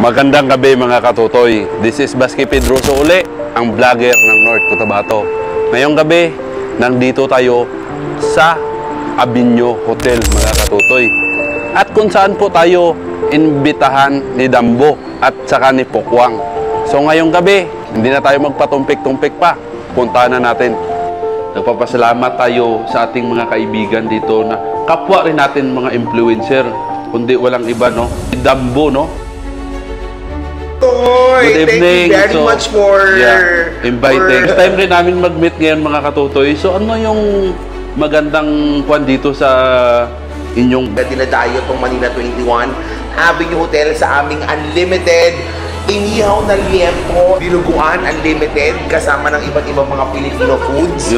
Magandang gabi mga katutoy. This is Baski Pedroso uli, ang vlogger ng North Cotabato. Ngayong gabi, nandito tayo sa Avenue Hotel mga katutoy. At kung saan po tayo imbitahan ni Dambo at saka ni Pokwang. So ngayong gabi, hindi na tayo magpatumpik-tumpik pa. Puntahan na natin. Nagpapasalamat tayo sa ating mga kaibigan dito na kapwa rin natin mga influencer. Kundi walang iba, no? Si Dambo, no? Good evening. Thank you very much for inviting. First time rin namin mag-meet ngayon mga katutoy. So ano yung magandang kwan dito sa inyong dinadayo itong Manila 21 Avenue Hotel sa aming unlimited inihaw na liempo, dinuguan unlimited kasama ng iba't ibang mga Filipino foods.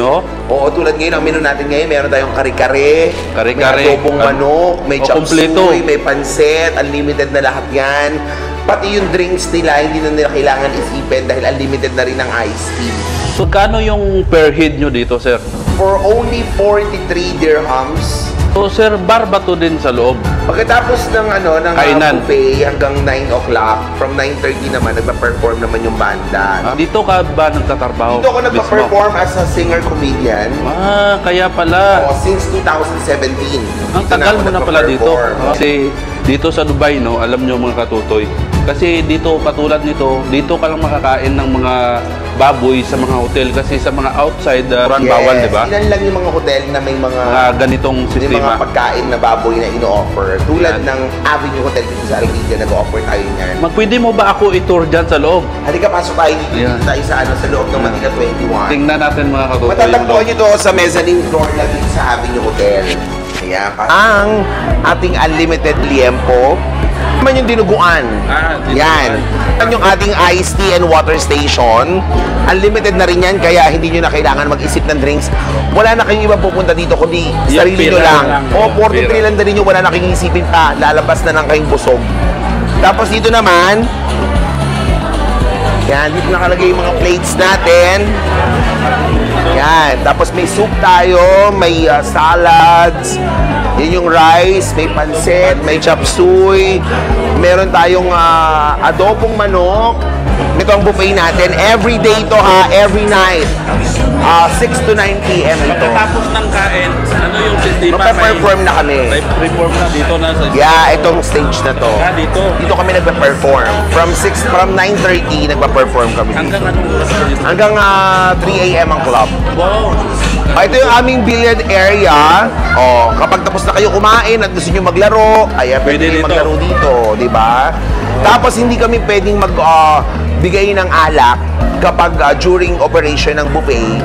Oo, tulad ngayon ang menu natin ngayon, meron tayong kare-kare, may adobong manok, may chop suey, may pansit, unlimited na lahat yan. Pati yung drinks nila, hindi na nila kailangan isipin dahil unlimited na rin ang iced tea. So, kano yung per head nyo dito, sir? For only 43 dirhams. So, sir, bar ba to din sa loob? Pagkatapos ng buffet hanggang 9 o'clock, from 9:30 naman, nagpa-perform naman yung banda. Dito ka ba nagtatrabaho? Dito ako nagpa-perform as a singer-comedian. Kaya pala. Since 2017. Ang tagal mo na pala dito. Kasi dito sa Dubai, no, alam nyo mga katutoy, kasi dito, katulad nito, dito ka lang makakain ng mga baboy sa mga hotel kasi sa mga outside bawal, di ba? Ilan lang yung mga hotel na may mga ganitong sistema. May mga pagkain na baboy na ino-offer. Tulad ng Avenue Hotel dito sa Almeida, nag-offer tayo niyan. Pwede mo ba ako i-tour dyan sa loob? Halika, pasok tayo dito tayo sa loob ng Manila 21. Tingnan natin mga katutoy. Matatagpuan nyo to sa mezzanine floor lang dito sa Avenue Hotel. Ayan, ang ating unlimited liempo. Naman yung dinuguan. Yan. Yan yung ating iced tea and water station. Unlimited na rin yan, kaya hindi nyo na kailangan mag-isip ng drinks. Wala na kayong iba pupunta dito, kundi sarili nyo lang. O, 43 lang din nyo, wala na kayong isipin pa. Lalabas na lang kayong busog. Tapos dito naman, yan, dito nakalagay yung mga plates natin. Yan. Tapos may soup tayo, may salads. Yan yung rice, may pansit, may chop suey. Meron tayong adobong manok. Ito ang buffet natin. Every day to ha, every night. 6 to 9 p.m. ito. Pagkatapos ng kain, ano yung sistema? Magpe-perform na kami. Perform na dito na sa itong stage na to. Dito? Dito kami nagpe-perform. From 9:30, nagpe-perform kami dito. Hanggang anong oras dito? Hanggang 3 a.m. ang club. Wow! Ito yung aming billiard area. Kapag tapos na kayo kumain at gusto nyo maglaro, pwede kayo maglaro dito, di ba? Tapos hindi kami pwedeng bigay ng alak kapag during operation ng buffet.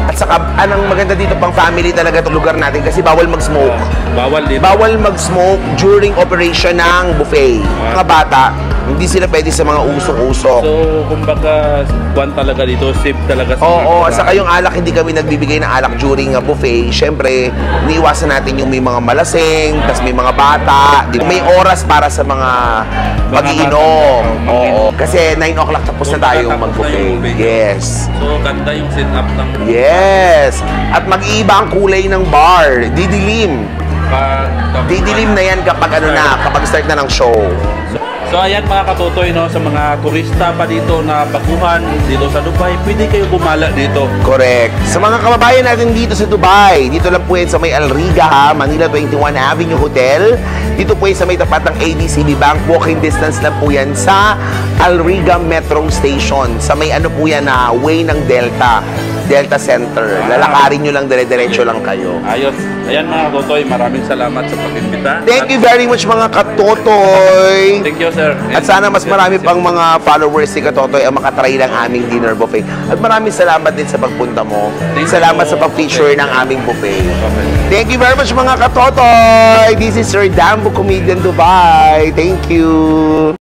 At saka, anong maganda dito pang family talaga itong lugar natin kasi bawal mag-smoke. Bawal dito? Bawal mag-smoke during operation ng buffet. Mga bata, hindi sila pwede sa mga usok-usok. So, kumbaga, kwan talaga dito, safe talaga sa at saka yung alak, hindi kami nagbibigay ng alak during buffet. Siyempre, iniiwasan natin yung may mga malasing, tas may mga bata. May oras para sa mga pag-iinom. Kasi 9 o'clock tapos na tayong mag-buffet. Yes. So, ganda yung setup ng Yes. At mag-iiba ang kulay ng bar. Didilim. Didilim na yan kapag kapag start na ng show. So ayan mga katutoy, no, sa mga turista pa dito na baguhan dito sa Dubai, pwede kayo gumala dito. Correct. Sa mga kababayan natin dito sa Dubai, dito lang po yan sa may Al Riga ha, Manila 21 Avenue Hotel. Dito po yan sa may tapat ng ADCB Bank. Walking distance lang po yan sa Al Riga Metro Station. Sa may po yan na way ng Delta Center. Lalakarin nyo lang, dire-diretso lang kayo. Ayos. Ayan mga katutoy, maraming salamat sa pag-imbita. Thank you very much mga katotoy. Thank you, sir. At sana mas marami pang mga followers si Katotoy ang makatry ng aming dinner buffet. At maraming salamat din sa pagpunta mo. Salamat sa pag-feature ng aming buffet. Thank you very much mga Katotoy. This is Sir Dambo, Comedian Dubai. Thank you.